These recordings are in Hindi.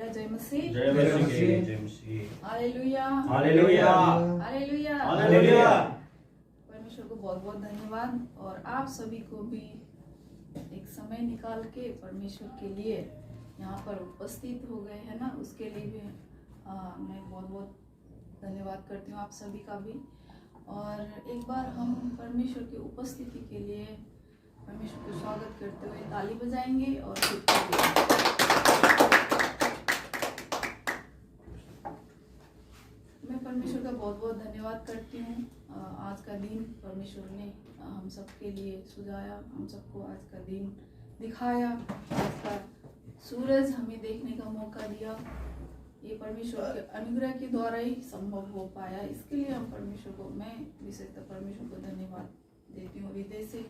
बेटा जय मसीह। जय मसीह। जय मसीह। Hallelujah hallelujah. हालेलुया। हालेलुया। परमेश्वर को बहुत बहुत धन्यवाद और आप सभी को भी एक समय निकाल के परमेश्वर के लिए यहाँ पर उपस्थित हो गए हैं ना, उसके लिए भी मैं बहुत बहुत धन्यवाद करती हूँ आप सभी का भी। और एक बार हम परमेश्वर की उपस्थिति के लिए परमेश्वर को स्वागत करते हुए ताली बजाएंगे और मैं परमेश्वर का बहुत बहुत धन्यवाद करती हूँ। आज का दिन परमेश्वर ने हम सबके लिए सुझाया, हम सबको आज का दिन दिखाया, आज का सूरज हमें देखने का मौका दिया। ये परमेश्वर के अनुग्रह के द्वारा ही संभव हो पाया। इसके लिए हम परमेश्वर को, मैं विशेषतः परमेश्वर को धन्यवाद देती हूँ हृदय से।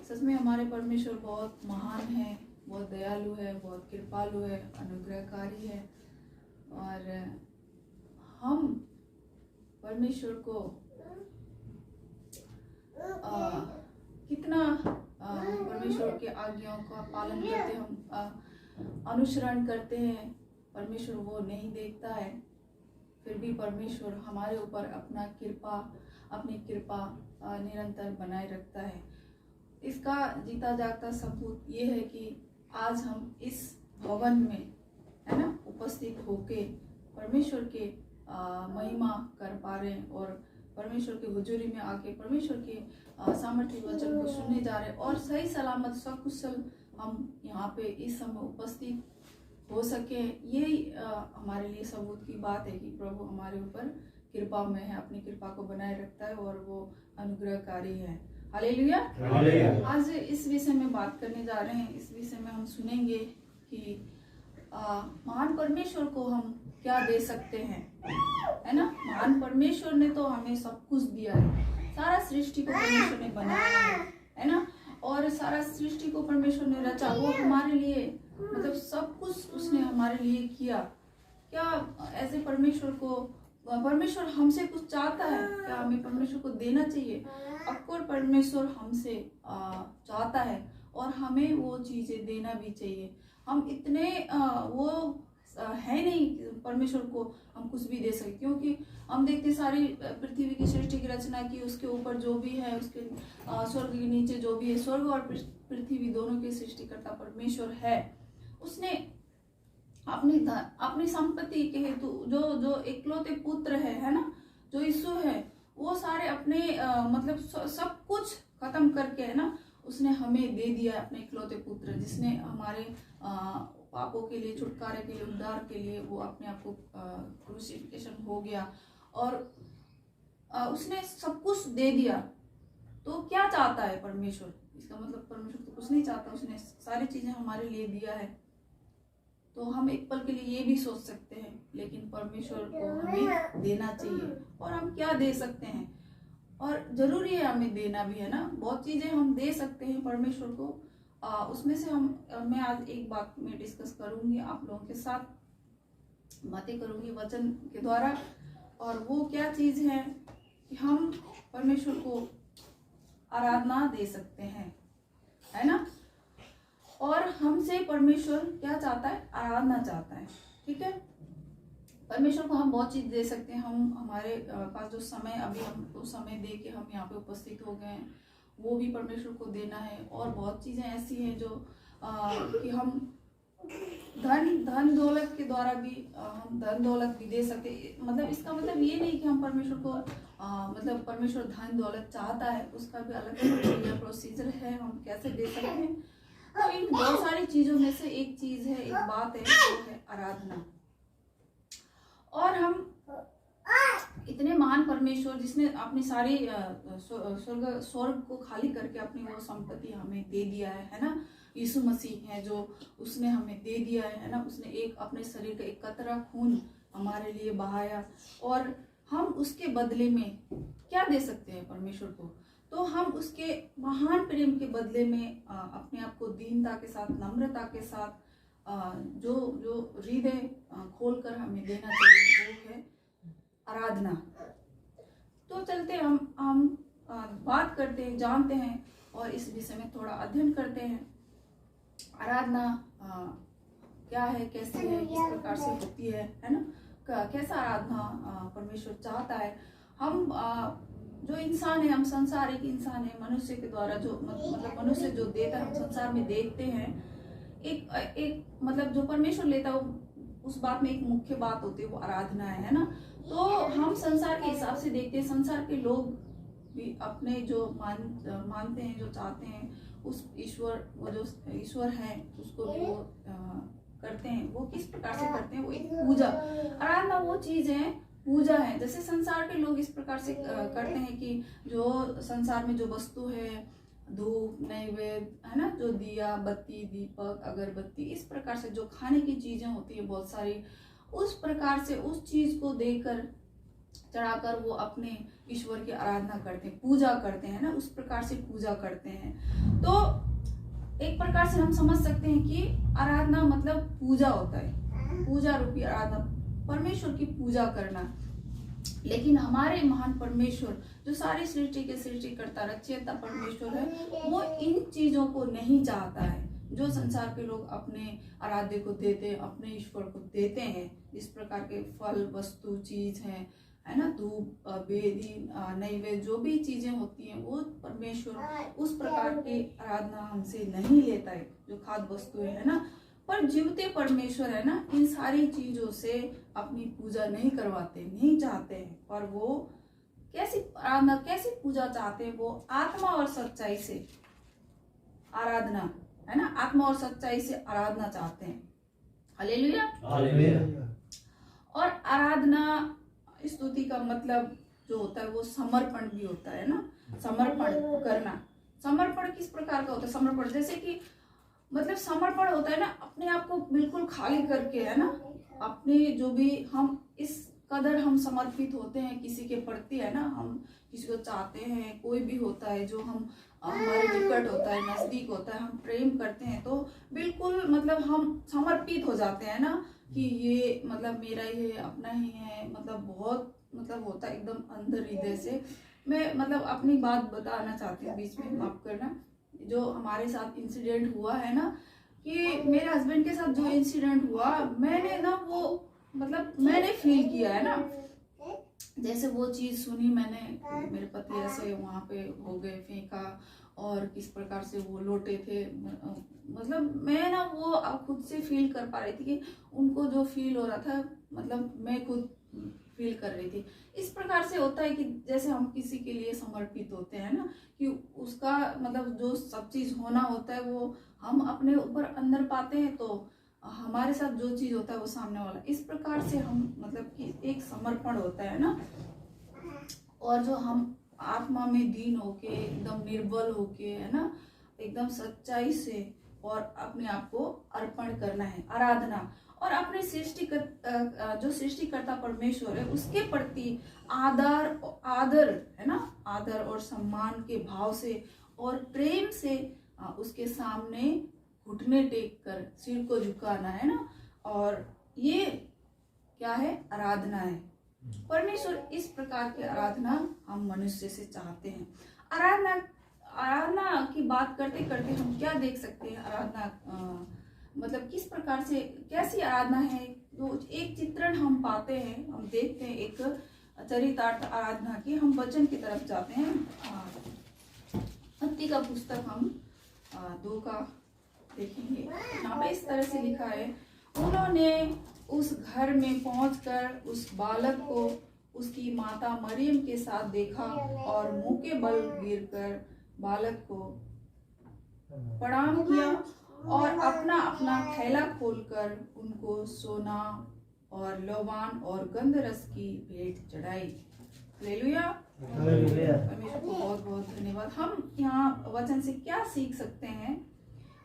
सच में हमारे परमेश्वर बहुत महान है, बहुत दयालु है, बहुत कृपालु है, अनुग्रहकारी है। और हम परमेश्वर को कितना परमेश्वर के आज्ञाओं का पालन करते, हम अनुसरण करते हैं। परमेश्वर वो नहीं देखता है, फिर भी परमेश्वर हमारे ऊपर अपनी कृपा निरंतर बनाए रखता है। इसका जीता जागता सबूत ये है कि आज हम इस भवन में, है ना, उपस्थित होके परमेश्वर के महिमा कर पा रहे हैं और परमेश्वर की हुजूरी में आके परमेश्वर के सामर्थ्य वचन को सुनने जा रहे हैं और सही सलामत सकुशल हम यहाँ पे इस समय उपस्थित हो सके। यही हमारे लिए सबूत की बात है कि प्रभु हमारे ऊपर कृपा में है, अपनी कृपा को बनाए रखता है और वो अनुग्रहकारी है। हालेलुया। आज इस विषय में बात करने जा रहे हैं। इस विषय में हम सुनेंगे कि महान परमेश्वर को हम क्या दे सकते हैं, है ना। महान परमेश्वर ने तो हमें सब कुछ दिया है, सारा सृष्टि को परमेश्वर ने बनाया है ना, और सारा सृष्टि को परमेश्वर ने रचा। वो हमारे लिए मतलब सब कुछ उसने हमारे लिए किया। क्या ऐसे परमेश्वर हमसे कुछ चाहता है? क्या हमें परमेश्वर को देना चाहिए? अक्सर परमेश्वर हमसे चाहता है और हमें वो चीजें देना भी चाहिए। हम इतने वो है नहीं परमेश्वर को हम कुछ भी दे सकते, क्योंकि हम देखते सारी पृथ्वी की सृष्टि की रचना की, उसके ऊपर जो भी है, उसके स्वर्ग के नीचे जो भी है, स्वर्ग और पृथ्वी दोनों के सृष्टिकर्ता परमेश्वर है। उसने अपनी संपत्ति के हेतु जो इकलौते पुत्र है ना, जो यीशु है, वो सारे अपने मतलब सब कुछ खत्म करके, है ना, उसने हमें दे दिया अपने इकलौते पुत्र, जिसने हमारे पापों के लिए, छुटकारे के लिए, उद्धार के लिए वो अपने आप को क्रूसिफिकेशन हो गया और उसने सब कुछ दे दिया। तो क्या चाहता है परमेश्वर? इसका मतलब परमेश्वर तो कुछ नहीं चाहता, उसने सारी चीजें हमारे लिए दिया है। तो हम एक पल के लिए ये भी सोच सकते हैं, लेकिन परमेश्वर को हमें देना चाहिए। और हम क्या दे सकते हैं, और जरूरी है हमें देना भी, है ना। बहुत चीजें हम दे सकते हैं परमेश्वर को। उसमें से मैं आज एक बात में डिस्कस करूंगी, आप लोगों के साथ बातें करूंगी वचन के द्वारा। और वो क्या चीज है कि हम परमेश्वर को आराधना दे सकते हैं, है ना। और हमसे परमेश्वर क्या चाहता है? आराधना चाहता है, ठीक है। परमेश्वर को हम बहुत चीज दे सकते हैं। हम हमारे पास जो समय अभी हमको समय दे के हम यहाँ पे उपस्थित हो गए हैं, वो भी परमेश्वर को देना है। और बहुत चीजें ऐसी हैं जो कि हम धन दौलत के द्वारा भी हम धन दौलत भी दे सकते। मतलब इसका मतलब ये नहीं कि हम परमेश्वर को मतलब परमेश्वर धन दौलत चाहता है, उसका भी अलग प्रोसीजर है, हम कैसे दे सकते हैं। तो इन बहुत सारी चीजों में से एक चीज है, एक बात है, वो है आराधना। और हम इतने महान परमेश्वर, जिसने अपनी सारी स्वर्ग को खाली करके अपनी वो संपत्ति हमें दे दिया है ना। यीशु मसीह है जो उसने हमें दे दिया है ना। उसने एक अपने शरीर का एक कतरा खून हमारे लिए बहाया, और हम उसके बदले में क्या दे सकते हैं परमेश्वर को? तो हम उसके महान प्रेम के बदले में अपने आप को दीनता के साथ, नम्रता के साथ जो हृदय खोल कर हमें देना चाहिए, वो है आराधना। तो चलते हम बात करते हैं, जानते हैं और इस विषय में थोड़ा अध्ययन करते हैं। आराधना क्या है, कैसे है, किस प्रकार से होती है ना, कैसा आराधना परमेश्वर चाहता है। हम जो इंसान है, हम संसारिक इंसान है, मनुष्य के द्वारा जो मतलब मनुष्य जो देता है, हम संसार में देखते हैं, एक मतलब जो परमेश्वर लेता है उस बात में एक मुख्य बात होती है वो आराधना है ना। तो हम संसार के हिसाब से देखते हैं, संसार के लोग भी अपने जो मानते हैं, जो चाहते हैं उस ईश्वर, वो जो ईश्वर है उसको भी वो करते हैं। वो किस प्रकार से करते हैं, वो एक पूजा, आराधना वो चीज है, पूजा है। जैसे संसार के लोग इस प्रकार से करते हैं कि जो संसार में जो वस्तु है, धूप, नैवेद्य है ना, जो दिया बत्ती, दीपक, अगरबत्ती, इस प्रकार से जो खाने की चीजें होती है बहुत सारी, उस प्रकार से उस चीज को देकर चढ़ाकर वो अपने ईश्वर की आराधना करते हैं, पूजा करते हैं ना, उस प्रकार से पूजा करते हैं। तो एक प्रकार से हम समझ सकते हैं कि आराधना मतलब पूजा होता है, पूजा रूपी आराधना, परमेश्वर की पूजा करना। लेकिन हमारे महान परमेश्वर जो सारी सृष्टि के सृष्टिकर्ता रचयिता परमेश्वर है, वो इन चीजों को नहीं चाहता है जो संसार के लोग अपने आराध्य को देते हैं, अपने ईश्वर को देते हैं। इस प्रकार के फल, वस्तु, चीज है ना, धूप, वेदी, नैवेद्य, जो भी चीजें होती हैं वो परमेश्वर उस प्रकार की आराधना हमसे नहीं लेता है, जो खाद्य वस्तु है ना। पर जीवते परमेश्वर है ना, इन सारी चीजों से अपनी पूजा नहीं करवाते, नहीं चाहते हैं। पर वो कैसी आराधना, कैसी पूजा चाहते हैं, वो आत्मा और सच्चाई से आराधना है ना, आत्मा और सच्चाई से आराधना चाहते हैं। हालेलुया। और आराधना, स्तुति का मतलब जो होता है वो समर्पण भी होता है ना, समर्पण करना। समर्पण किस प्रकार का होता है? समर्पण जैसे कि मतलब समर्पण होता है ना, अपने आप को बिल्कुल खाली करके है ना, अपने जो भी हम इस कदर हम समर्पित होते हैं किसी के प्रति है ना, हम किसी को चाहते हैं, कोई भी होता है जो हम हमारे निकट होता है, नजदीक होता है, हम प्रेम करते हैं, तो बिल्कुल मतलब हम समर्पित हो जाते हैं ना, कि ये मतलब मेरा ही है, अपना ही है, मतलब बहुत मतलब होता है एकदम अंदर हृदय से। मैं मतलब अपनी बात बताना चाहती हूँ, बीच में माफ करना। जो हमारे साथ इंसिडेंट हुआ है ना, कि मेरे हस्बैंड के साथ जो इंसिडेंट हुआ, मैंने ना वो मतलब मैंने फील किया है ना, जैसे वो चीज सुनी मैंने, मेरे पति ऐसे वहां पे हो गए, फेंका, और किस प्रकार से वो लोटे थे, मतलब मैं ना वो खुद से फील कर पा रही थी कि उनको जो फील हो रहा था, मतलब मैं खुद फील कर रही थी। इस प्रकार से होता है कि जैसे हम किसी के लिए समर्पित होते हैं ना, कि उसका मतलब जो सब चीज होना होता है वो हम अपने ऊपर अंदर पाते हैं, तो हमारे साथ जो चीज होता है वो सामने वाला, इस प्रकार से हम मतलब कि एक समर्पण होता है ना। और जो हम आत्मा में दीन होके, एकदम निर्बल होके है ना, एकदम सच्चाई से और अपने आप को अर्पण करना है, आराधना। और अपने जो सृष्टिकर्ता परमेश्वर है उसके प्रति आदर है ना, आदर और सम्मान के भाव से और प्रेम से उसके सामने घुटने टेक कर सिर को झुकाना है ना। और ये क्या है? आराधना है। परमेश्वर इस प्रकार की आराधना हम मनुष्य से चाहते हैं। आराधना की बात करते करते हम क्या देख सकते हैं? आराधना मतलब किस प्रकार से, कैसी आराधना है, तो एक चित्रण हम पाते हैं, हम देखते हैं एक चरितार्थ आराधना की। हम वचन की तरफ जाते हैं। मत्ती का पुस्तक हम 2 का देखेंगे। यहाँ पे इस तरह से लिखा है, उन्होंने उस घर में पहुंचकर उस बालक को उसकी माता मरियम के साथ देखा और मुंह के बल गिरकर बालक को प्रणाम किया और अपना अपना थैला खोलकर उनको सोना और लोबान और गंधरस की भेंट चढ़ाई। हालेलुया। परमेश्वर को बहुत बहुत धन्यवाद। हम यहाँ वचन से क्या सीख सकते हैं?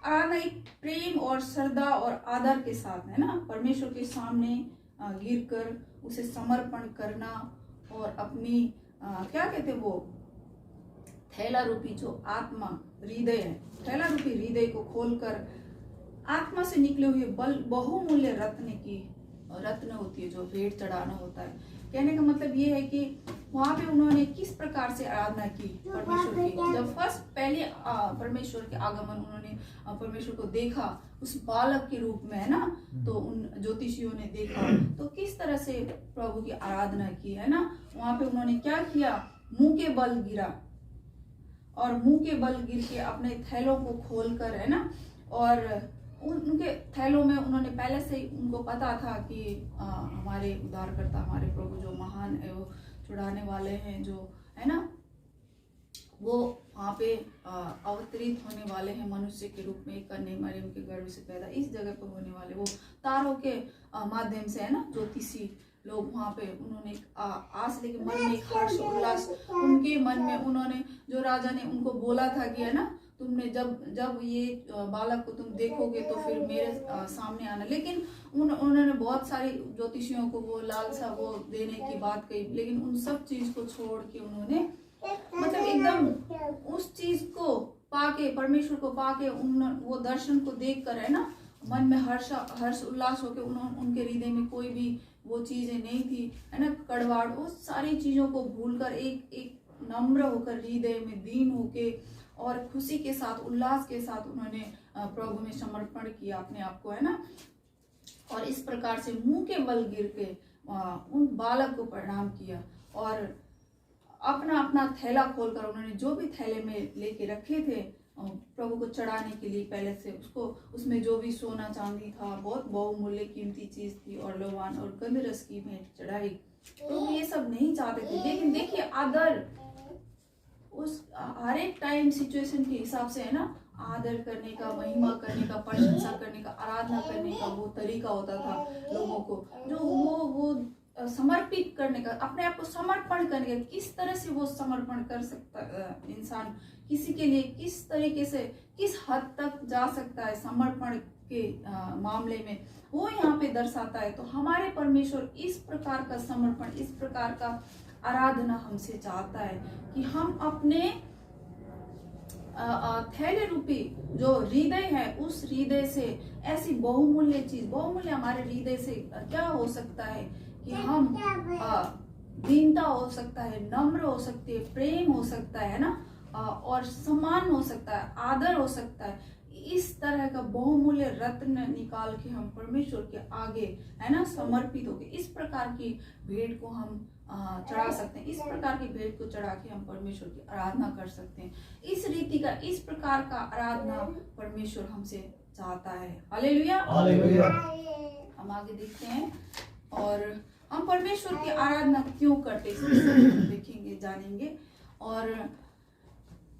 आराधना एक प्रेम और श्रद्धा और आदर के साथ है ना, परमेश्वर के सामने गिरकर उसे समर्पण करना और अपनी क्या कहते वो थैला रूपी जो आत्मा हृदय है, थैला रूपी हृदय को खोलकर आत्मा से निकले हुए बहुमूल्य रत्न होती है जो भेंट चढ़ाना होता है। कहने का मतलब ये है कि वहां पे उन्होंने किस प्रकार से आराधना की परमेश्वर की। जब पहले परमेश्वर के आगमन उन्होंने परमेश्वर को देखा उस बालक के रूप में, है ना, तो उन ज्योतिषियों ने देखा तो किस तरह से प्रभु की आराधना की, है ना। वहां पे उन्होंने क्या किया, मुंह के बल गिरा और मुंह के बल गिर के अपने थैलों को खोलकर, है ना, और उनके थैलों में उन्होंने पहले से ही उनको पता था कि हमारे उद्धारकर्ता हमारे प्रभु जो महान है, वो छुड़ाने वाले हैं, जो है ना, वो वहाँ पे अवतरित होने वाले हैं मनुष्य के रूप में, कन्या मरियम के गर्भ से पैदा इस जगह पर होने वाले, वो तारों के माध्यम से, है ना, ज्योतिषी लोग वहाँ पे उन्होंने आस लेके मन में हर्ष उल्लास उनके मन में, उन्होंने जो राजा ने उनको बोला था कि, है ना, तुमने जब ये बालक को तुम देखोगे तो फिर मेरे सामने आना। लेकिन उन्होंने बहुत सारे ज्योतिषियों को वो लालसा वो देने की बात कही, लेकिन उन सब चीज को छोड़ के उन्होंने मतलब एकदम उस चीज को पाके, परमेश्वर को पाके, वो दर्शन को देख कर, है ना, मन में हर्ष उल्लास होके उनके हृदय में कोई भी वो चीजें नहीं थी, है ना, कड़वाहट, वो सारी चीजों को भूलकर एक नम्र होकर, हृदय में दीन होके और खुशी के साथ, उल्लास के साथ उन्होंने प्रभु में समर्पण किया अपने आप को, है ना। और इस प्रकार से मुंह के बल गिर के उन बालक को प्रणाम किया और अपना अपना थैला खोलकर उन्होंने जो भी थैले में लेके रखे थे प्रभु को चढ़ाने के लिए, पहले से उसमें जो भी सोना चांदी था, बहुत बहुमूल्य कीमती चीज थी, और लोबान और गंधरस की भेंट चढ़ाई। तो ये सब नहीं चाहते थे, लेकिन देखिए आदर उस हर एक टाइम सिचुएशन के हिसाब से, है ना, आदर करने का, महिमा करने का, प्रशंसा करने का, आराधना करने का वो तरीका होता था लोगों को, जो वो समर्पित करने का, अपने आप को समर्पण करने का। किस तरह से वो समर्पण कर सकता इंसान किसी के लिए, किस तरीके से, किस हद तक जा सकता है समर्पण के मामले में, वो यहाँ पे दर्शाता है। तो हमारे परमेश्वर इस प्रकार का समर्पण, इस प्रकार का आराधना हमसे चाहता है कि हम अपने थैले रूपी जो हृदय है, उस हृदय से ऐसी बहुमूल्य चीज, बहुमूल्य हमारे हृदय से क्या हो सकता है कि हम दीनता हो सकता है, नम्र हो सकती है, प्रेम हो सकता है ना, और सम्मान हो सकता है, आदर हो सकता है। इस तरह का बहुमूल्य रत्न निकाल के हम परमेश्वर के आगे, है ना, समर्पित होके इस प्रकार की भेंट को हम चढ़ा सकते हैं। इस प्रकार की भेंट को चढ़ा के हम परमेश्वर की आराधना कर सकते हैं। इस रीति का, इस प्रकार का आराधना परमेश्वर हमसे चाहता है। Hallelujah, hallelujah. हम आगे देखते हैं और हम परमेश्वर की आराधना क्यों करते हैं इसमें देखेंगे, जानेंगे। और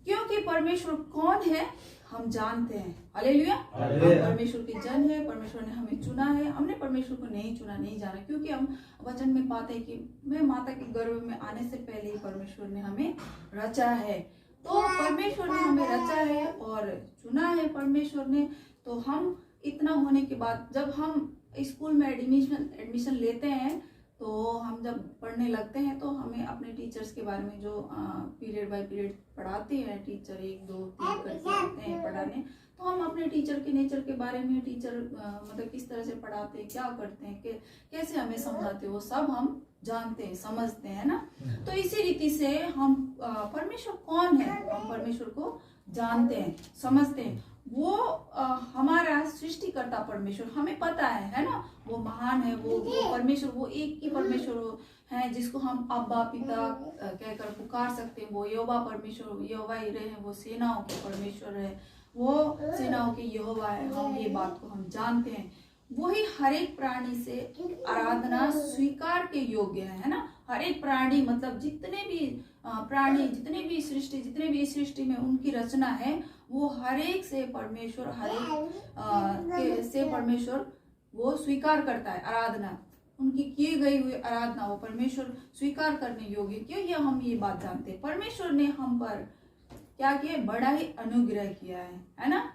क्योंकि परमेश्वर कौन है हम जानते हैं। हालेलुया। हम परमेश्वर के जन है, परमेश्वर ने हमें चुना है। हमने परमेश्वर को नहीं चुना, नहीं जाना, क्योंकि हम वचन में पाते हैं कि मैं माता के गर्भ में आने से पहले ही परमेश्वर ने हमें रचा है। तो परमेश्वर ने हमें रचा है और चुना है परमेश्वर ने। तो हम इतना होने के बाद जब हम स्कूल में एडमिशन लेते हैं, तो हम जब पढ़ने लगते हैं तो हमें अपने टीचर्स के बारे में जो पीरियड बाय पीरियड पढ़ाते हैं टीचर, 1 2 3 करके आते हैं पढ़ाने, तो हम अपने टीचर के नेचर के बारे में, टीचर मतलब किस तरह से पढ़ाते हैं, क्या करते हैं, कैसे हमें समझाते हैं, वो सब हम जानते हैं, समझते हैं ना। तो इसी रीति से हम परमेश्वर कौन है, हम परमेश्वर को जानते हैं, समझते हैं। वो हमारा सृष्टिकर्ता परमेश्वर, हमें पता है ना, वो महान है, वो परमेश्वर, वो एक ही परमेश्वर है जिसको हम अब्बा पिता कहकर पुकार सकते हैं। वो यहोवा परमेश्वर, यहोवा ही रहे, वो सेनाओं के परमेश्वर है, वो सेनाओं के यहोवा है। हम ये बात को हम जानते हैं। वही हर एक प्राणी से आराधना स्वीकार के योग्य है ना। हर एक प्राणी मतलब जितने भी प्राणी, जितने भी सृष्टि में उनकी रचना है, वो हर एक से परमेश्वर, हर एक से परमेश्वर वो स्वीकार करता है आराधना। उनकी किए गई हुई आराधना वो परमेश्वर स्वीकार करने योग्य। क्योंकि हम ये बात जानते हैं, परमेश्वर ने हम पर क्या किया, बड़ा ही अनुग्रह किया है ना।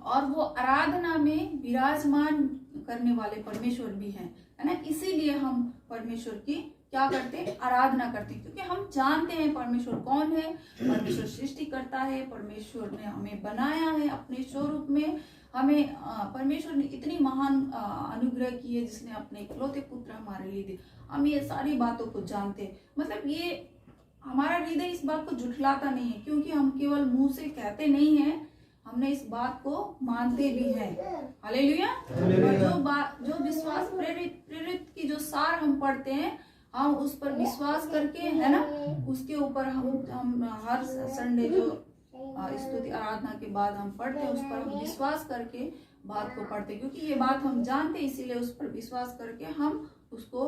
और वो आराधना में विराजमान करने वाले परमेश्वर भी हैं, है ना। इसीलिए हम परमेश्वर की क्या करते हैं, आराधना करते हैं, क्योंकि हम जानते हैं परमेश्वर कौन है। परमेश्वर सृष्टि करता है, परमेश्वर ने हमें बनाया है अपने स्वरूप में। हमें परमेश्वर ने इतनी महान अनुग्रह की है, जिसने अपने इकलौते पुत्र हमारे लिए दिए। हम ये सारी बातों को जानते हैं, मतलब ये हमारा हृदय इस बात को झुठलाता नहीं है, क्योंकि हम केवल मुंह से कहते नहीं हैं, हमने इस बात को मानते भी हैं। हालेलुया। जो विश्वास प्रेरित की जो सार हम पढ़ते हैं, हम उस पर विश्वास करके, है ना, उसके ऊपर हम हर संडे जो स्तुति आराधना के बाद हम पढ़ते हैं, उस पर हम विश्वास करके बात को पढ़ते हैं, क्योंकि ये बात हम जानते हैं, इसीलिए उस पर विश्वास करके हम उसको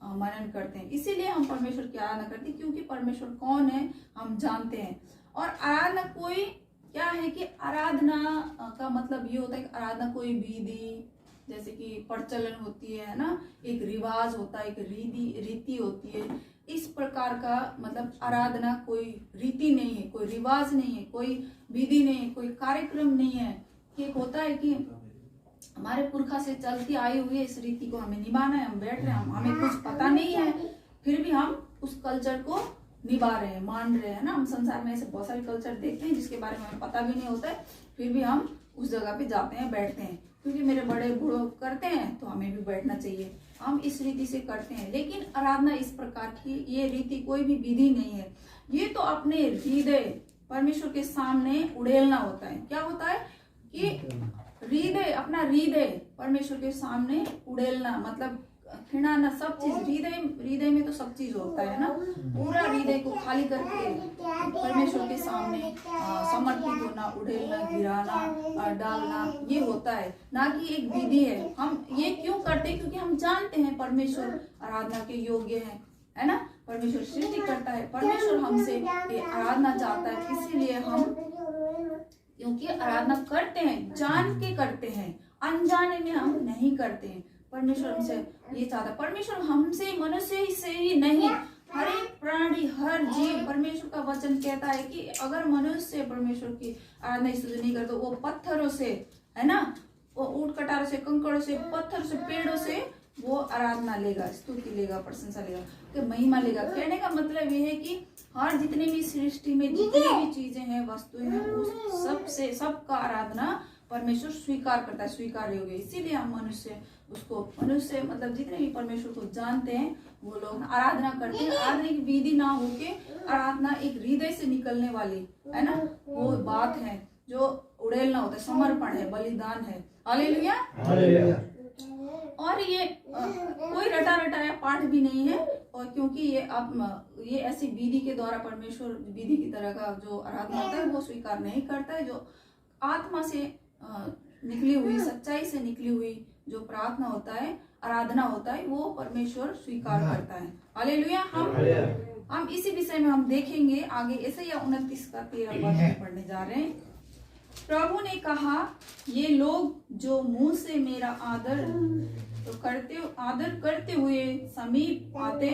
मनन करते हैं। इसीलिए हम परमेश्वर की आराधना करते हैं, क्योंकि परमेश्वर कौन है हम जानते हैं। और आराधना कोई क्या है कि आराधना का मतलब ये होता है कि आराधना कोई विधि, जैसे कि प्रचलन होती है ना, एक रिवाज होता है, एक रीति होती है, इस प्रकार का मतलब आराधना कोई रीति नहीं है, कोई रिवाज नहीं है, कोई विधि नहीं है, कोई कार्यक्रम नहीं है। कि होता है कि हमारे पुरखा से चलती आई हुई है, इस रीति को हमें निभाना है, हम बैठ रहे हैं, हमें कुछ पता नहीं है, फिर भी हम उस कल्चर को निभा रहे हैं, मान रहे हैं ना। हम संसार में ऐसे बहुत सारे कल्चर देखते हैं जिसके बारे में हमें पता भी नहीं होता है, फिर भी हम उस जगह पे जाते हैं, बैठते हैं, क्योंकि मेरे बड़े बूढ़े करते हैं तो हमें भी बैठना चाहिए, हम इस रीति से करते हैं। लेकिन आराधना इस प्रकार की ये रीति कोई भी विधि नहीं है, ये तो अपने हृदय परमेश्वर के सामने उड़ेलना होता है। क्या होता है कि हृदय, अपना हृदय परमेश्वर के सामने उड़ेलना, मतलब खिड़ाना, सब चीज हृदय में तो सब चीज होता है ना, पूरा हृदय को खाली करके परमेश्वर के सामने समर्पित होना, उड़ेलना, गिराना, डालना, ये होता है, ना कि एक विधि है। हम ये क्यों करते हैं? क्योंकि हम जानते हैं परमेश्वर आराधना के योग्य है ना। परमेश्वर सृष्टि करता है, परमेश्वर हमसे आराधना चाहता है, इसीलिए हम क्योंकि आराधना करते हैं, जान के करते हैं, अनजाने में हम नहीं करते हैं। परमेश्वर हमसे ये चाहता है, परमेश्वर हमसे, मनुष्य से ही नहीं, हर एक प्राणी, हर जीव, परमेश्वर का वचन कहता है कि अगर मनुष्य परमेश्वर की आराधना स्तुति नहीं करते, वो पत्थरों से, है ना, वो ऊंट कटारों से, कंकड़ों से, पत्थर से, पेड़ों से वो आराधना लेगा, स्तुति लेगा, प्रशंसा लेगा, तो महिमा लेगा। कहने का मतलब ये है कि हर जितने भी सृष्टि में जितनी भी चीजें हैं, वस्तुएं हैं, उस सबसे, सबका आराधना परमेश्वर स्वीकार करता है, स्वीकार योग्य। इसीलिए हम मनुष्य मतलब जितने भी परमेश्वर को जानते हैं, वो लोग आराधना करते हैं। आराधना की विधि ना होके आराधना एक हृदय से निकलने वाली, है ना, वो बात है जो उड़ेलना होता है, समर्पण है, बलिदान है। हालेलुया। और ये कोई रटा रटाया पाठ भी नहीं है, और क्योंकि ये ऐसी विधि के द्वारा परमेश्वर विधि की तरह का जो आराधना होता है वो स्वीकार नहीं करता है। जो आत्मा से निकली हुई, सच्चाई से निकली हुई जो प्रार्थना होता है, आराधना होता है, वो परमेश्वर स्वीकार करता है। हालेलुया। हम इसी विषय में हम देखेंगे आगे। यशायाह 29 का 13 पद पढ़ने जा रहे हैं। प्रभु ने कहा, ये लोग जो मुंह से मेरा आदर करते हुए समीप आते,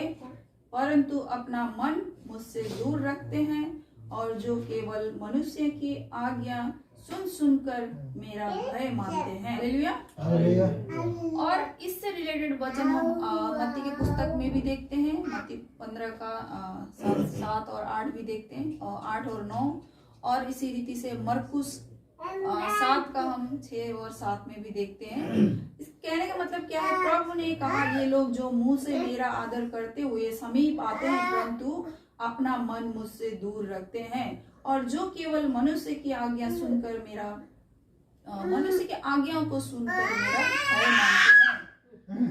परंतु अपना मन मुझसे दूर रखते हैं, और जो केवल मनुष्य की आज्ञा सुन सुनकर मेरा भय मानते हैं। हालेलुया। और इससे रिलेटेड वचन हम मत्ती के पुस्तक में भी देखते हैं, मत्ती 15 का 7 और 8 भी देखते हैं, और 8 और 9, और इसी रीति से मरकुस 7 का हम 6 और 7 में भी देखते हैं। इस कहने का मतलब क्या है? प्रभु ने कहा, ये लोग जो मुंह से मेरा आदर करते हुए समीप आते हैं, परंतु अपना मन मुझसे दूर रखते हैं, और जो केवल मनुष्य की आज्ञा सुनकर मनुष्य की आज्ञाओं को सुनकर मेरा भय मानते हैं।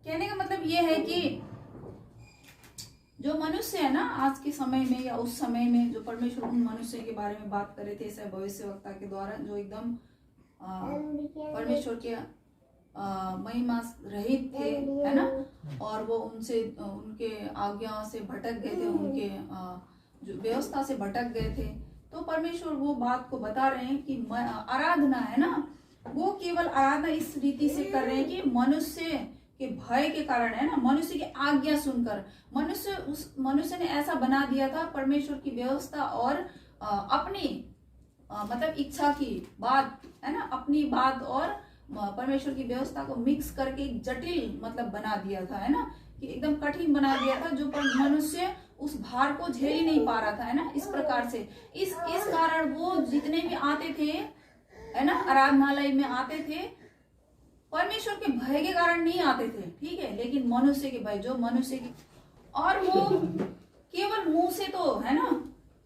कहने का मतलब ये है कि जो मनुष्य है ना, आज के समय में या उस समय में जो परमेश्वर उन मनुष्य के बारे में बात कर रहे थे, ऐसे भविष्यवक्ता के द्वारा, जो एकदम परमेश्वर के महिमा रहित थे, है ना, और वो उनके आज्ञाओं से भटक गए थे, उनके जो व्यवस्था से भटक गए थे। तो परमेश्वर वो बात को बता रहे हैं कि आराधना है ना, वो केवल आराधना इस रीति से कर रहे हैं कि मनुष्य के भय के कारण, है ना, मनुष्य की आज्ञा सुनकर, मनुष्य ने ऐसा बना दिया था परमेश्वर की व्यवस्था और अपनी मतलब इच्छा की बात, है ना, अपनी बात और परमेश्वर की व्यवस्था को मिक्स करके जटिल मतलब बना दिया था, है ना, कि एकदम कठिन बना दिया था, जो मनुष्य उस भार को झेल ही नहीं पा रहा था, है ना। इस प्रकार से इस कारण वो जितने भी आते थे, है ना, आराधनालय में आते थे, परमेश्वर के भय के कारण नहीं आते थे, ठीक है, लेकिन मनुष्य के भय, जो मनुष्य की, और वो केवल मुंह से, तो है ना,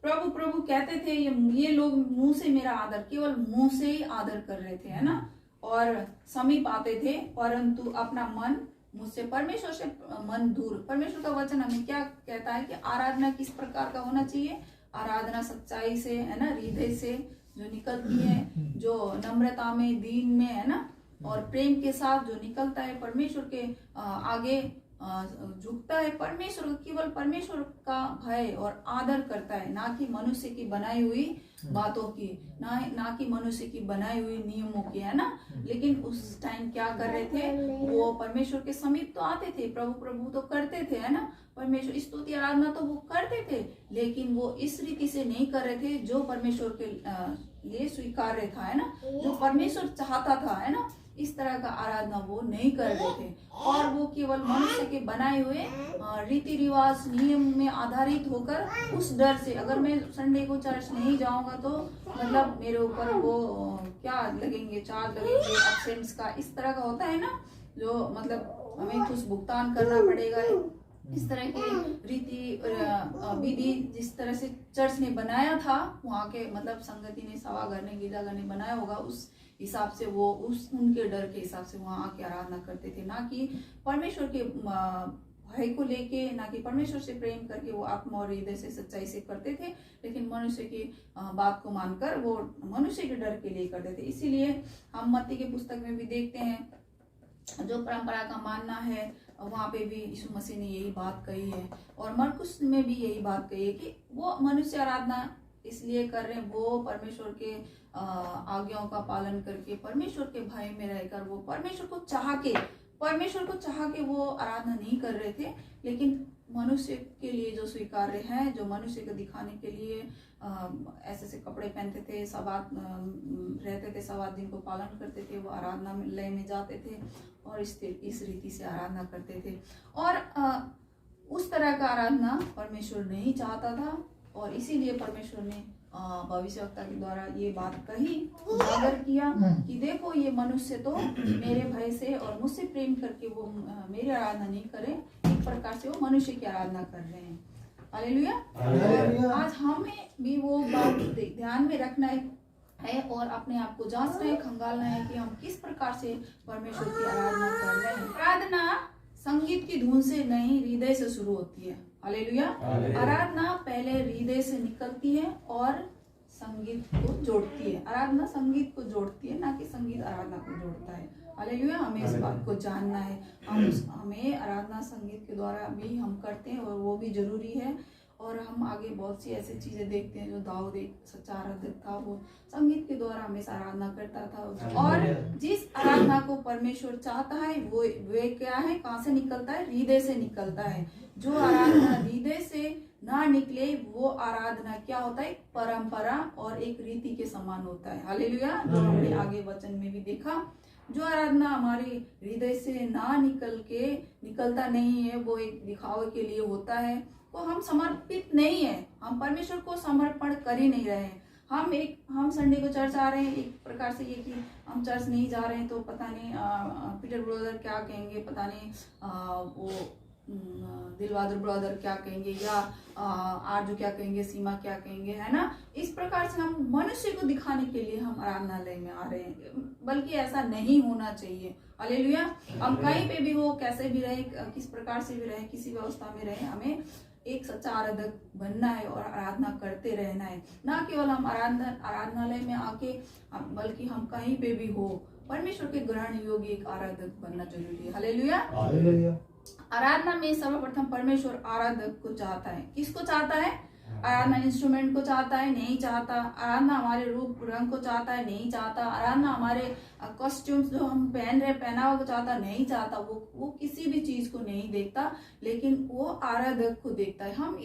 प्रभु प्रभु कहते थे, ये लोग मुंह से मेरा आदर, केवल मुंह से ही आदर कर रहे थे, है ना, और समीप आते थे, परंतु अपना मन मुझसे, परमेश्वर से मन दूर। परमेश्वर का वचन हमें क्या कहता है कि आराधना किस प्रकार का होना चाहिए? आराधना सच्चाई से, है ना, हृदय से जो निकलती है, जो नम्रता में, दीन में, है ना, और प्रेम के साथ जो निकलता है, परमेश्वर के आगे झुकता है, परमेश्वर, केवल परमेश्वर का भय और आदर करता है, ना कि मनुष्य की बनाई हुई बातों की, ना कि मनुष्य की बनाई हुई नियमों की, है ना। लेकिन उस टाइम क्या कर रहे थे? वो परमेश्वर के समीप तो आते थे, प्रभु प्रभु तो करते थे, है ना, परमेश्वर स्तुति आराधना तो वो करते थे, लेकिन वो इस रीति से नहीं कर रहे थे जो परमेश्वर के लिए स्वीकार्य था, है ना, जो परमेश्वर चाहता था, है ना। इस तरह का आराधना वो नहीं कर रहे थे, और वो केवल मनुष्य के बनाए हुए रीति रिवाज, नियम में आधारित होकर, उस डर से, अगर मैं संडे को चर्च नहीं जाऊंगा तो मतलब मेरे ऊपर वो क्या लगेंगे, चार्ज लगेंगे, एब्सेंस का, इस तरह का होता है ना, जो मतलब हमें कुछ भुगतान करना पड़ेगा। इस तरह की रीति विधि जिस तरह से चर्च ने बनाया था, वहाँ के मतलब संगति ने, सभागार ने, गिरजाघर ने बनाया होगा, उस हिसाब से वो उनके डर के हिसाब से वहाँ आके आराधना करते थे, ना कि परमेश्वर के भय को लेके, ना कि परमेश्वर से प्रेम करके वो आत्मा और हृदय से, सच्चाई से करते थे, लेकिन मनुष्य की बात को मानकर वो मनुष्य के डर के लिए करते थे। इसीलिए हम मत्ती के पुस्तक में भी देखते हैं, जो परंपरा का मानना है, वहाँ पे भी यीशु मसीह ने यही बात कही है, और मरकुस में भी यही बात कही है कि वो मनुष्य आराधना इसलिए कर रहे हैं, वो परमेश्वर के आज्ञाओं का पालन करके, परमेश्वर के भय में रहकर, वो परमेश्वर को चाह के वो आराधना नहीं कर रहे थे, लेकिन मनुष्य के लिए जो स्वीकार्य है, जो मनुष्य को दिखाने के लिए ऐसे ऐसे कपड़े पहनते थे, सबात रहते थे, 7 दिन को पालन करते थे, वो आराधना लय में जाते थे और इस रीति से आराधना करते थे, और उस तरह का आराधना परमेश्वर नहीं चाहता था, और इसीलिए परमेश्वर ने भविष्यवक्ता के द्वारा ये बात कही, उजागर किया कि देखो, ये मनुष्य तो मेरे भय से और मुझसे प्रेम करके वो मेरी आराधना नहीं करे, एक प्रकार से वो मनुष्य की आराधना कर रहे हैं। हालेलुया। आज हमें भी वो बात ध्यान में रखना है और अपने आप को जांचना है, खंगालना है कि हम किस प्रकार से परमेश्वर की आराधना कर रहे हैं। आराधना संगीत की धुन से नहीं, हृदय से शुरू होती है। हालेलुया। आराधना पहले हृदय से निकलती है और संगीत को जोड़ती है। आराधना संगीत को जोड़ती है, ना कि संगीत आराधना को जोड़ता है। हालेलुया। हमें इस बात को जानना है। हमें आराधना संगीत के द्वारा भी हम करते हैं और वो भी जरूरी है। और हम आगे बहुत सी ऐसी चीजें देखते हैं, जो दाऊद एक सच्चा आराधक था, वो संगीत के द्वारा हमेशा आराधना करता था। और जिस आराधना को परमेश्वर चाहता है वो वे क्या है, कहाँ से निकलता है? हृदय से निकलता है। जो आराधना हृदय से ना निकले वो आराधना क्या होता है? परंपरा और एक रीति के समान होता है। हालेलुया। जो हमने आगे वचन में भी देखा, जो आराधना हमारे हृदय से ना निकलता नहीं है, वो एक दिखावे के लिए होता है, वो हम समर्पित नहीं है, हम परमेश्वर को समर्पण कर ही नहीं रहे हैं। हम संडे को चर्च आ रहे हैं, एक प्रकार से ये कि हम चर्च नहीं जा रहे हैं तो पता नहीं पीटर ब्रदर क्या कहेंगे, पता नहीं वो दिलवादर ब्रदर क्या कहेंगे, या आरजू क्या कहेंगे, सीमा क्या कहेंगे, है ना। इस प्रकार से हम मनुष्य को दिखाने के लिए हम आराधनालय में आ रहे हैं, बल्कि ऐसा नहीं होना चाहिए। हालेलुया। हम कहीं पे भी हो, कैसे भी रहे, किस प्रकार से भी रहे, किसी व्यवस्था में रहे, हमें एक सच्चा आराधक बनना है और आराधना करते रहना है। ना केवल हम आराधनालय में आके, बल्कि हम कहीं पे भी हो, परमेश्वर के ग्रहण योग्य एक आराधक बनना जरूरी है। हालेलुया। आराधना में सर्वप्रथम परमेश्वर आराधक को चाहता है। किसको चाहता है? आराधना इंस्ट्रूमेंट को चाहता है? नहीं चाहता। आराधना हमारे रूप रंग को चाहता है? नहीं चाहता। आराधना हमारे कॉस्ट्यूम्स जो हम पहन रहे, पहनावा को चाहता? नहीं चाहता। वो किसी भी चीज को नहीं देखता, लेकिन वो आराधक को देखता है। हम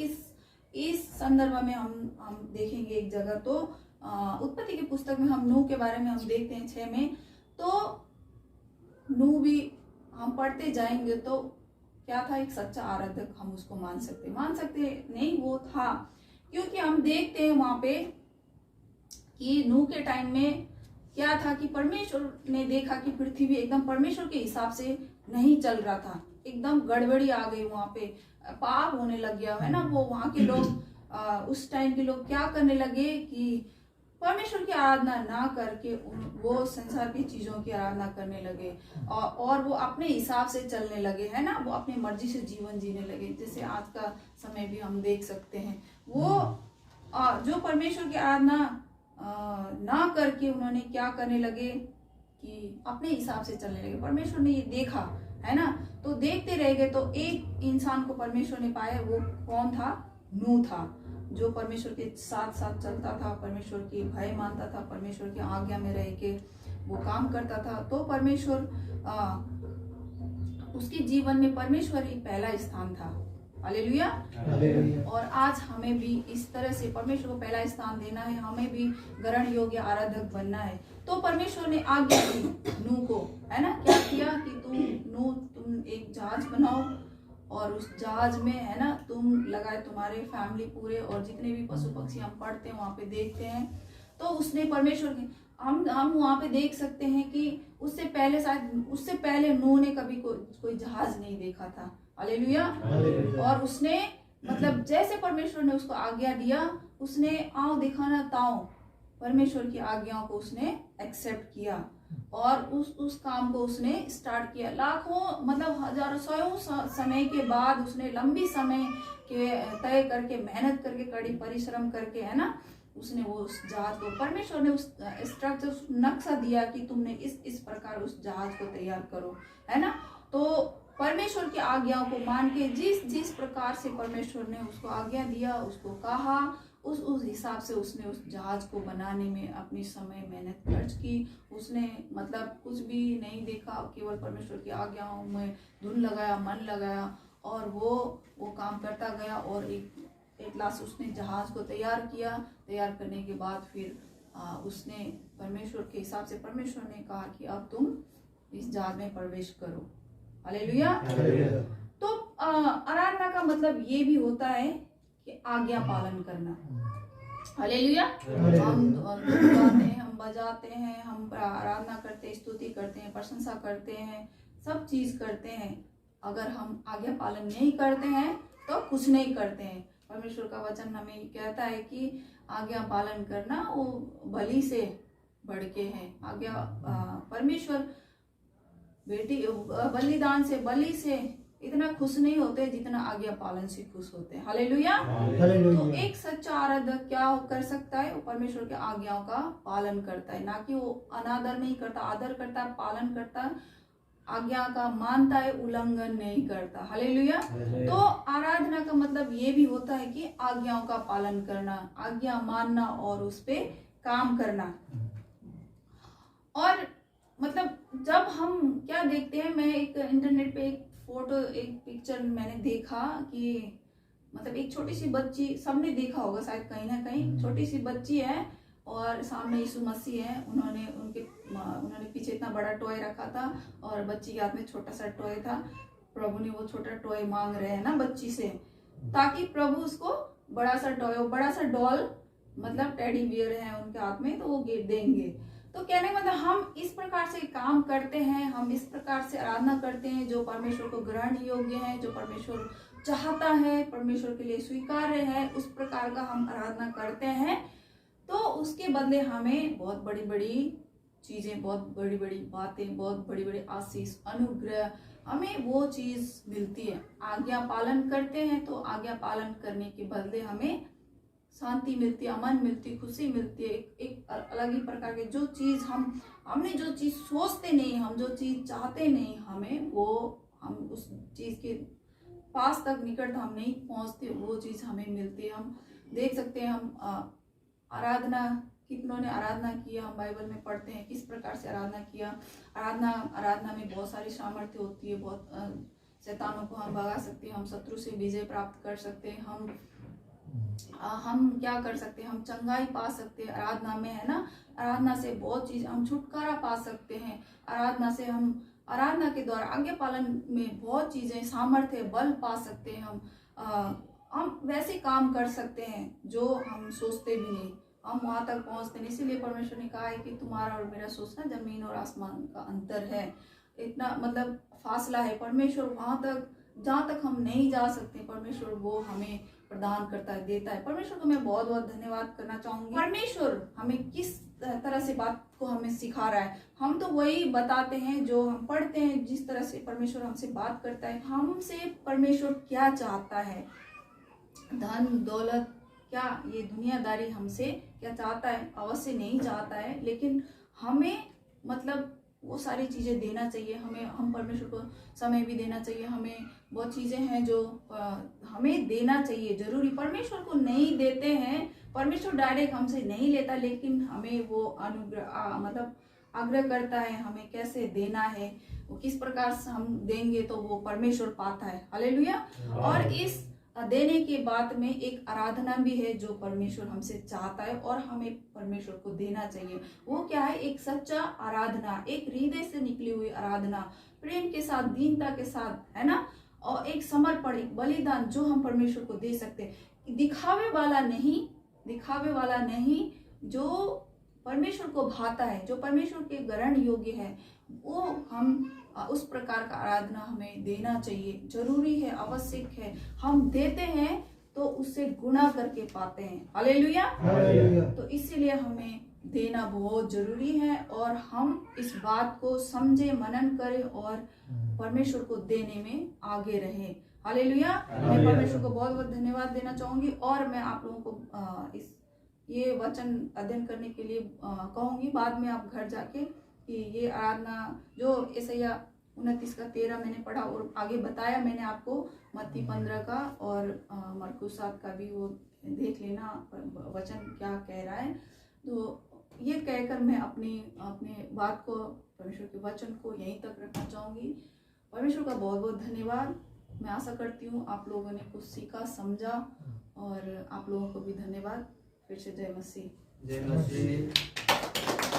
इस संदर्भ में हम देखेंगे एक जगह, तो उत्पत्ति की पुस्तक में हम नूह के बारे में हम देखते हैं 6 में। तो नूह भी हम पढ़ते जाएंगे तो क्या था, एक सच्चा आराधक हम उसको मान सकते नहीं, वो था। क्योंकि हम देखते हैं वहां पे कि नूह के टाइम में क्या था कि परमेश्वर ने देखा कि पृथ्वी एकदम परमेश्वर के हिसाब से नहीं चल रहा था, एकदम गड़बड़ी आ गई, वहां पे पाप होने लग गया है ना। वो वहां के लोग उस टाइम के लोग क्या करने लगे कि परमेश्वर की आराधना ना करके वो संसार की चीजों की आराधना करने लगे और वो अपने हिसाब से चलने लगे, है ना। वो अपनी मर्जी से जीवन जीने लगे, जैसे आज का समय भी हम देख सकते हैं। वो जो परमेश्वर की आराधना ना करके उन्होंने क्या करने लगे कि अपने हिसाब से चलने लगे। परमेश्वर ने ये देखा, है ना। तो देखते रह गए। तो एक इंसान को परमेश्वर ने पाया, वो कौन था? नूह था, जो परमेश्वर के साथ साथ चलता था, परमेश्वर की भय मानता था, परमेश्वर की आज्ञा में रह के वो काम करता था। तो परमेश्वर उसके जीवन में परमेश्वर ही पहला स्थान था। हालेलुया। और आज हमें भी इस तरह से परमेश्वर को पहला स्थान देना है, हमें भी ग्रहण योग्य आराधक बनना है। तो परमेश्वर ने आज्ञा दी नूह को, है ना। क्या किया कि तुम एक जहाज बनाओ और उस जहाज में, है ना, तुम लगाए, तुम्हारे फैमिली पूरे और जितने भी पशु पक्षी हम पढ़ते हैं वहां पे देखते हैं। तो उसने परमेश्वर की हम वहां पे देख सकते हैं कि उससे पहले नूह ने कभी कोई जहाज नहीं देखा था। हालेलुया। और उसने मतलब जैसे परमेश्वर ने उसको आज्ञा दिया, उसने आओ दिखाना ताओ परमेश्वर की आज्ञाओं को उसने एक्सेप्ट किया और उस काम को उसने स्टार्ट किया। लाखों मतलब हजारों सौ समय के बाद उसने लंबी समय के तय करके, मेहनत करके, कड़ी परिश्रम करके, है ना, उसने वो उस जहाज को, परमेश्वर ने उस स्ट्रक्चर, नक्शा दिया कि तुमने इस प्रकार उस जहाज को तैयार करो, है ना। तो परमेश्वर की आज्ञाओं को मान के जिस प्रकार से परमेश्वर ने उसको आज्ञा दिया, उसको कहा, उस हिसाब से उसने उस जहाज को बनाने में अपनी समय मेहनत खर्च की। उसने मतलब कुछ भी नहीं देखा, केवल परमेश्वर की आज्ञाओं में धुन लगाया, मन लगाया और वो काम करता गया और एक लास्ट उसने जहाज को तैयार किया। तैयार करने के बाद फिर उसने परमेश्वर के हिसाब से परमेश्वर ने कहा कि अब तुम इस जहाज में प्रवेश करो। हालेलुया। तो आराधना का मतलब ये भी होता है कि आज्ञा पालन करना। हालेलुया। हम गाते हैं, हम बजाते हैं, हम आराधना करते हैं, स्तुति करते हैं, प्रशंसा करते हैं, सब चीज करते हैं। अगर हम आज्ञा पालन नहीं करते हैं तो कुछ नहीं करते हैं। परमेश्वर का वचन हमें कहता है कि आज्ञा पालन करना वो बलि से बढ़ के है। आज्ञा परमेश्वर बलिदान से, बलि से इतना खुश नहीं होते जितना आज्ञा पालन से खुश होते हैं। हालेलुया। तो एक सच्चा आराधक क्या कर सकता है? वो परमेश्वर के आज्ञाओं का पालन करता है, ना कि वो अनादर नहीं करता, आदर करता, पालन करता, आज्ञा का मानता है, उल्लंघन नहीं करता। हालेलुया। तो आराधना का मतलब ये भी होता है कि आज्ञाओं का पालन करना, आज्ञा मानना और उस पे काम करना। और मतलब जब हम क्या देखते हैं, मैं एक इंटरनेट पे एक पिक्चर मैंने देखा कि मतलब एक छोटी सी बच्ची, सबने देखा होगा शायद कहीं ना कहीं, छोटी सी बच्ची है और सामने यीशु मसीह है। उन्होंने पीछे इतना बड़ा टॉय रखा था और बच्ची के हाथ में छोटा सा टॉय था। प्रभु ने वो छोटा टॉय मांग रहे हैं ना बच्ची से, ताकि प्रभु उसको बड़ा सा टॉय, बड़ा सा डॉल मतलब टेडी बियर है उनके हाथ में, तो वो देंगे। तो कहने का मतलब हम इस प्रकार से काम करते हैं, हम इस प्रकार से आराधना करते हैं जो परमेश्वर को ग्रहण योग्य है, जो परमेश्वर चाहता है, परमेश्वर के लिए स्वीकार्य है, उस प्रकार का हम आराधना करते हैं। तो उसके बदले हमें बहुत बड़ी बड़ी चीजें, बहुत बड़ी बड़ी बातें, बहुत बड़ी बड़ी आशीष, अनुग्रह, हमें वो चीज मिलती है। आज्ञा पालन करते हैं तो आज्ञा पालन करने के बदले हमें शांति मिलती है, अमन मिलती है, खुशी मिलती है, एक अलग ही प्रकार के जो चीज हमने जो चीज सोचते नहीं, हम जो चीज चाहते नहीं, हम उस चीज के पास तक निकट हम नहीं पहुंचते, वो चीज हमें मिलती है। हम देख सकते हैं, हम आराधना, कितनों ने आराधना किया, हम बाइबल में पढ़ते हैं किस प्रकार से आराधना किया। आराधना में बहुत सारी सामर्थ्य होती है, बहुत शैतानों को हम भगा सकते हैं, हम शत्रु से विजय प्राप्त कर सकते हैं, हम क्या कर सकते हैं, हम चंगाई पा सकते हैं आराधना में, है ना। आराधना से बहुत चीज, हम छुटकारा पा सकते हैं। आराधना से हम आराधना के द्वारा आज्ञा पालन में बहुत चीजें सामर्थ्य बल पा सकते हैं। हम वैसे काम कर सकते हैं जो हम सोचते भी नहीं, हम वहां तक पहुंचते नहीं। इसीलिए परमेश्वर ने कहा है कि तुम्हारा और मेरा सोचना जमीन और आसमान का अंतर है, इतना मतलब फासला है। परमेश्वर वहां तक जहाँ तक हम नहीं जा सकते, परमेश्वर वो हमें प्रदान करता है, देता है। परमेश्वर को मैं बहुत बहुत धन्यवाद करना चाहूंगी। परमेश्वर हमें किस तरह से बात को हमें सिखा रहा है, हम तो वही बताते हैं जो हम पढ़ते हैं। जिस तरह से परमेश्वर हमसे बात करता है, हमसे परमेश्वर क्या चाहता है, धन दौलत क्या ये दुनियादारी हमसे क्या चाहता है, अवश्य नहीं चाहता है, लेकिन हमें मतलब वो सारी चीजें देना चाहिए। हम परमेश्वर को समय भी देना चाहिए। हमें बहुत चीजें हैं जो हमें देना चाहिए जरूरी। परमेश्वर को नहीं देते हैं, परमेश्वर डायरेक्ट हमसे नहीं लेता, लेकिन हमें वो अनुग्रह मतलब आग्रह करता है हमें कैसे देना है, वो किस प्रकार से हम देंगे तो वो परमेश्वर पाता है। हालेलुया। और इस देने के बाद में एक आराधना भी है जो परमेश्वर हमसे चाहता है और हमें परमेश्वर को देना चाहिए। वो क्या है? एक सच्चा आराधना, एक हृदय से निकली हुई आराधना, प्रेम के साथ, दीनता के साथ, है ना, और एक समर्पण, एक बलिदान जो हम परमेश्वर को दे सकते हैं। दिखावे वाला नहीं, जो परमेश्वर को भाता है, जो परमेश्वर के ग्रहण योग्य है, वो हम उस प्रकार का आराधना हमें देना चाहिए। जरूरी है, आवश्यक है। हम देते हैं तो उससे गुणा करके पाते हैं। हालेलुया। तो इसीलिए हमें देना बहुत जरूरी है और हम इस बात को समझे, मनन करें और परमेश्वर को देने में आगे रहे। हालेलुया। मैं परमेश्वर को बहुत बहुत धन्यवाद देना चाहूंगी और मैं आप लोगों को ये वचन अध्ययन करने के लिए कहूंगी बाद में आप घर जाके, कि ये आराधना जो यशायाह 29:13 मैंने पढ़ा और आगे बताया मैंने आपको, मत्ती 15 का और मरकुस 7 का भी वो देख लेना वचन क्या कह रहा है। तो ये कहकर मैं अपने बात को, परमेश्वर के वचन को यहीं तक रखना चाहूंगी। परमेश्वर का बहुत बहुत धन्यवाद। मैं आशा करती हूँ आप लोगों ने कुछ सीखा, समझा, और आप लोगों को भी धन्यवाद। फिर से जय मसीह। जय मसीह।